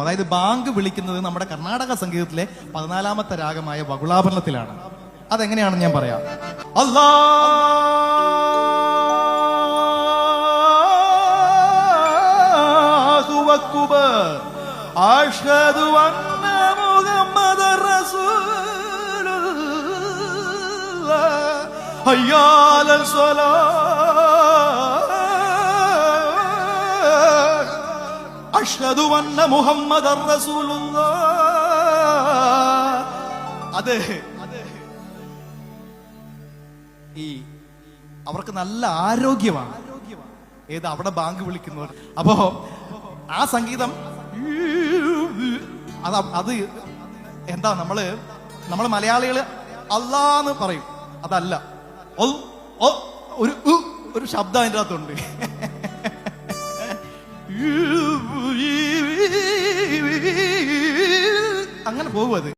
അതായത് ബാങ്ക് വിളിക്കുന്നത് നമ്മുടെ കർണാടക സംഗീതത്തിലെ 14ാമത്തെ രാഗമായ വകുളാഭരണത്തിലാണ്. അതെങ്ങനെയാണെന്ന് ഞാൻ പറയാം. അല്ലാഹു അക്ബർ അഷ്ഹദു അന്ന മുഹമ്മദർ റസൂലുള്ളാഹ് ഹയ്യ അലൽ സ്വലാത്ത് അഷ്ഹദു അന്ന മുഹമ്മദർ റസൂലുള്ളാഹ്. അത് ഈ അവർക്ക് നല്ല ആരോഗ്യമാണ്. ഏത് അവിടെ ബാങ്ക് വിളിക്കുന്നവർ. അപ്പോ ആ സംഗീതം അത് എന്താ നമ്മള് മലയാളികള് അല്ലാന്ന് പറയും. അതല്ല, ഒരു ശബ്ദം അതിൻ്റെ അകത്തുണ്ട്. അങ്ങനെ പോകും അത്.